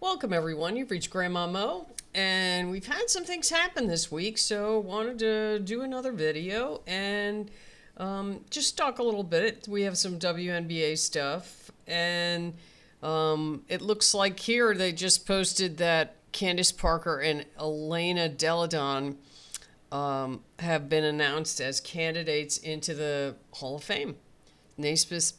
Welcome, everyone. You've reached Grandma Mo, and we've had some things happen this week, so wanted to do another video and just talk a little bit. We have some WNBA stuff, and it looks like here they just posted that Candace Parker and Elena Delladonne have been announced as candidates into the Hall of Fame, Naismith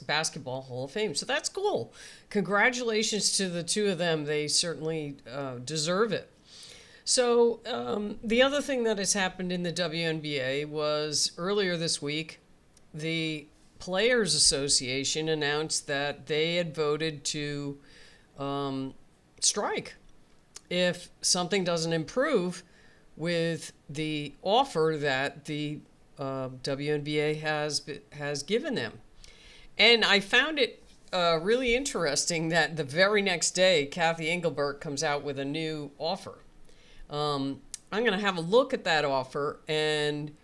Basketball Hall of Fame. So that's cool. Congratulations to the two of them. They certainly deserve it. So the other thing that has happened in the WNBA was earlier this week, the Players Association announced that they had voted to strike if something doesn't improve with the offer that the WNBA has given them. And I found it really interesting that the very next day, Kathy Engelbert comes out with a new offer. I'm going to have a look at that offer, and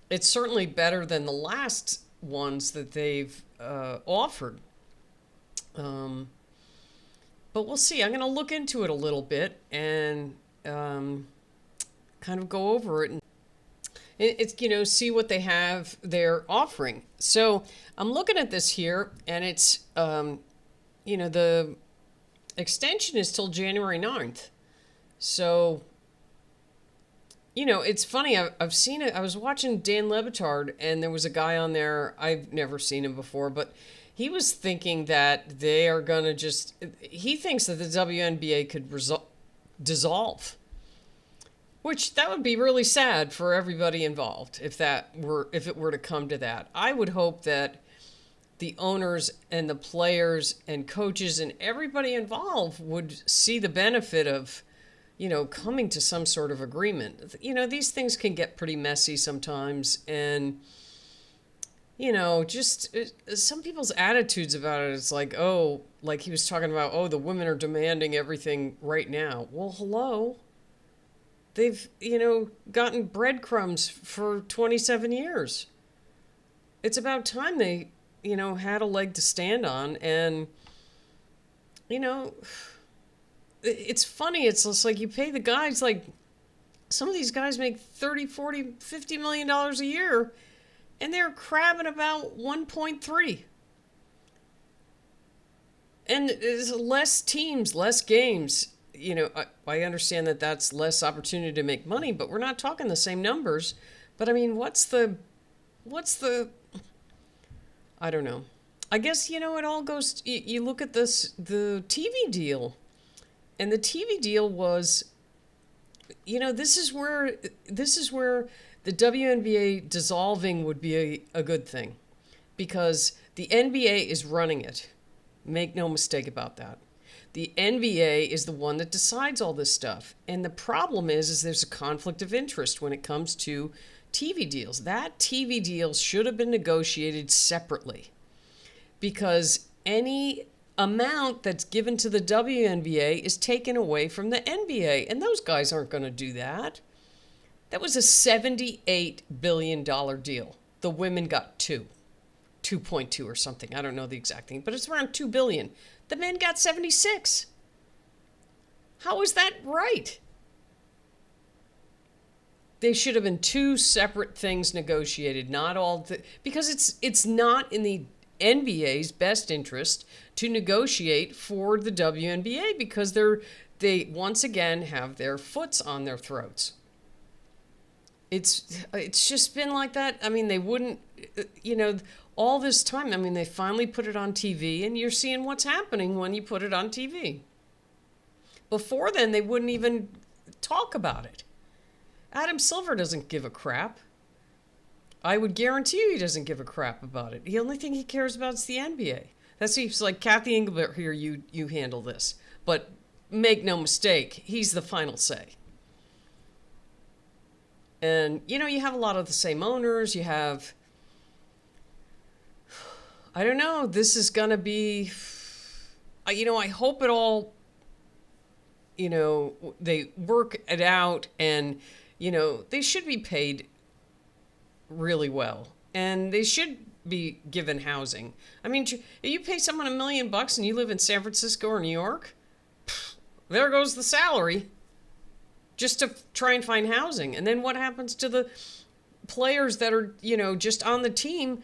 it's certainly better than the last ones that they've offered. But we'll see. I'm going to look into it a little bit and kind of go over it. It's, see what they have they're offering. So I'm looking at this here, and it's, the extension is till January 9th. So, it's funny. I've seen it. I was watching Dan Le Batard, and there was a guy on there. I've never seen him before, but he was thinking that they are going to he thinks that the WNBA could dissolve. Which that would be really sad for everybody involved if it were to come to that. I would hope that the owners and the players and coaches and everybody involved would see the benefit of, coming to some sort of agreement. These things can get pretty messy sometimes, and just some people's attitudes about it. It's like, oh, like he was talking about, oh, the women are demanding everything right now. Well, hello. They've, gotten breadcrumbs for 27 years. It's about time they, had a leg to stand on. And, it's funny. It's just like you pay the guys, like some of these guys make 30, 40, $50 million a year, and they're crabbing about 1.3. And there's less teams, less games. I understand that that's less opportunity to make money, but we're not talking the same numbers. But I mean, what's the, I don't know. I guess, it all goes, you look at the TV deal, and the TV deal was, this is where the WNBA dissolving would be a good thing, because the NBA is running it. Make no mistake about that. The NBA is the one that decides all this stuff. And the problem is there's a conflict of interest when it comes to TV deals. That TV deal should have been negotiated separately, because any amount that's given to the WNBA is taken away from the NBA. And those guys aren't going to do that. That was a $78 billion deal. The women got 2.2 or something. I don't know the exact thing, but it's around $2 billion. The men got 76. How is that right? They should have been two separate things negotiated, not all. Because it's not in the NBA's best interest to negotiate for the WNBA, because they once again have their foots on their throats. It's just been like that. I mean, they wouldn't, all this time. I mean, they finally put it on TV, and you're seeing what's happening when you put it on TV. Before then, they wouldn't even talk about it. Adam Silver doesn't give a crap. I would guarantee you he doesn't give a crap about it. The only thing he cares about is the NBA. That seems like Kathy Engelbert here, you handle this. But make no mistake, he's the final say. And, you have a lot of the same owners. You have, I don't know, this is going to be, I hope it all, they work it out, and, they should be paid really well. And they should be given housing. I mean, you pay someone $1 million and you live in San Francisco or New York, there goes the salary just to try and find housing. And then what happens to the players that are, just on the team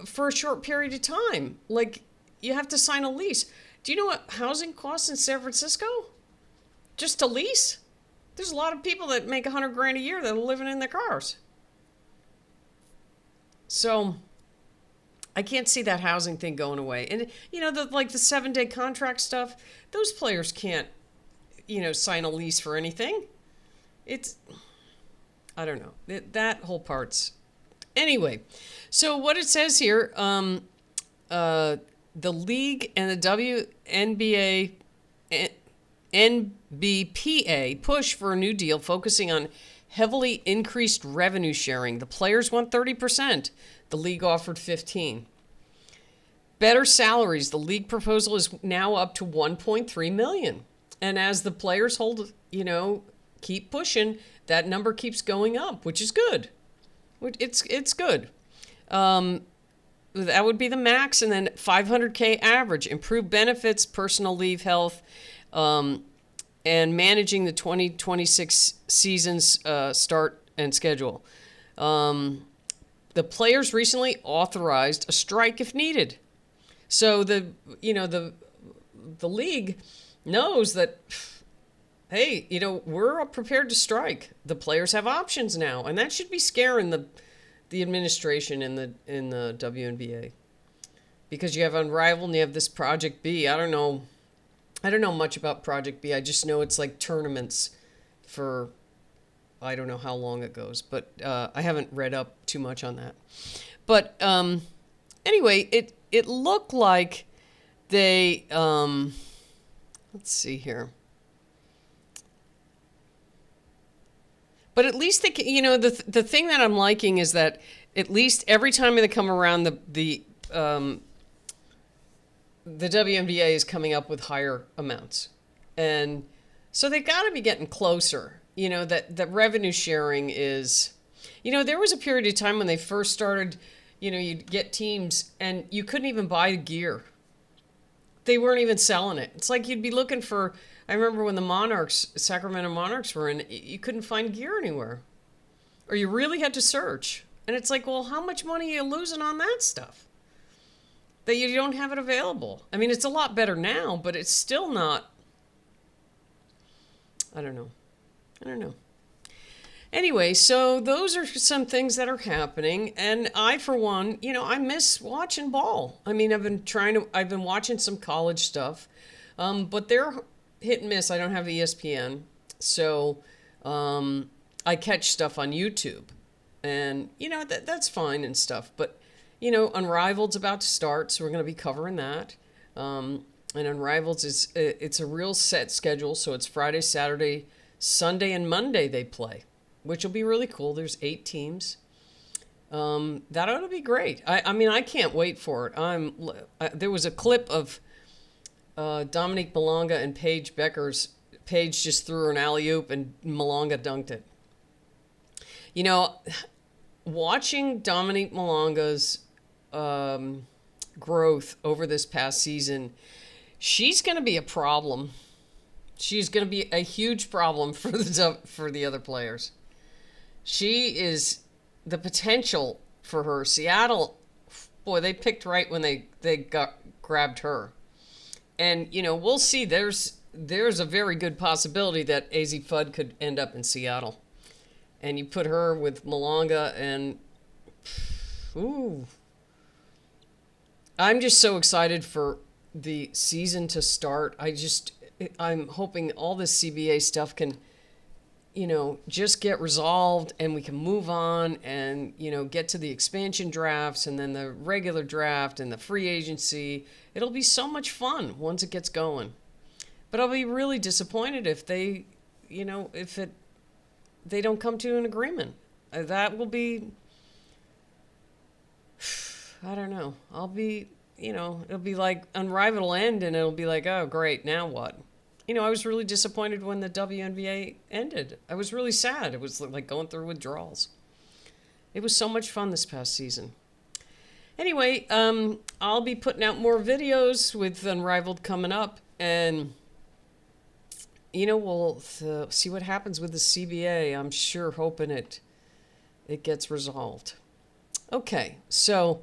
for a short period of time? Like, you have to sign a lease. Do you know what housing costs in San Francisco? Just to lease? There's a lot of people that make $100,000 a year that are living in their cars. So I can't see that housing thing going away. And the 7-day contract stuff, those players can't, sign a lease for anything. I don't know. That whole part's anyway. So what it says here, the league and the WNBA NBPA push for a new deal focusing on heavily increased revenue sharing. The players want 30%. The league offered 15%. Better salaries. The league proposal is now up to $1.3 million. And as the players keep pushing, that number keeps going up, which is good. It's good. That would be the max, and then $500K average. Improved benefits, personal leave, health, and managing the 2026 season's start and schedule. The players recently authorized a strike if needed. So the league knows that, hey, we're prepared to strike. The players have options now, and that should be scaring the administration in the WNBA, because you have Unrivaled and you have this Project B. I don't know much about Project B. I just know it's like tournaments for, I don't know how long it goes, but I haven't read up too much on that. But anyway, it looked like they, let's see here. But at least they can, the thing that I'm liking is that at least every time they come around, the WNBA is coming up with higher amounts. And so they got to be getting closer. That revenue sharing is, there was a period of time when they first started, you'd get teams and you couldn't even buy gear. They weren't even selling it. It's like you'd be looking for, I remember when the Sacramento Monarchs were in, you couldn't find gear anywhere. Or you really had to search. And it's like, well, how much money are you losing on that stuff? That you don't have it available. I mean, it's a lot better now, but it's still not, I don't know. Anyway, so those are some things that are happening. And I, for one, I miss watching ball. I mean, I've been watching some college stuff, but they're hit and miss. I don't have ESPN. So I catch stuff on YouTube. And, that's fine and stuff. But, Unrivaled's about to start, so we're going to be covering that. And Unrivaled's it's a real set schedule. So it's Friday, Saturday, Sunday, and Monday they play, which will be really cool. There's 8 teams. That ought to be great. I mean, I can't wait for it. There was a clip of Dominique Malonga and Paige Becker's. Paige just threw her an alley-oop and Malonga dunked it. Watching Dominique Malonga's growth over this past season, she's going to be a problem. She's going to be a huge problem for the other players. She is the potential for her. Seattle, boy, they picked right when they grabbed her. And, we'll see. There's a very good possibility that AZ Fudd could end up in Seattle. And you put her with Malonga and, ooh. I'm just so excited for the season to start. I'm hoping all this CBA stuff can, just get resolved and we can move on and, get to the expansion drafts and then the regular draft and the free agency. It'll be so much fun once it gets going. But I'll be really disappointed if they, they don't come to an agreement. That will be, I don't know. I'll be, it'll be like Unrivaled will end and it'll be like, oh, great, now what? I was really disappointed when the WNBA ended. I was really sad. It was like going through withdrawals. It was so much fun this past season. Anyway, I'll be putting out more videos with Unrivaled coming up, and we'll see what happens with the CBA. I'm sure hoping it gets resolved. Okay, so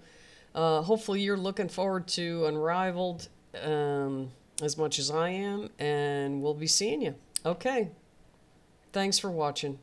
hopefully you're looking forward to Unrivaled as much as I am, and we'll be seeing you. Okay, thanks for watching.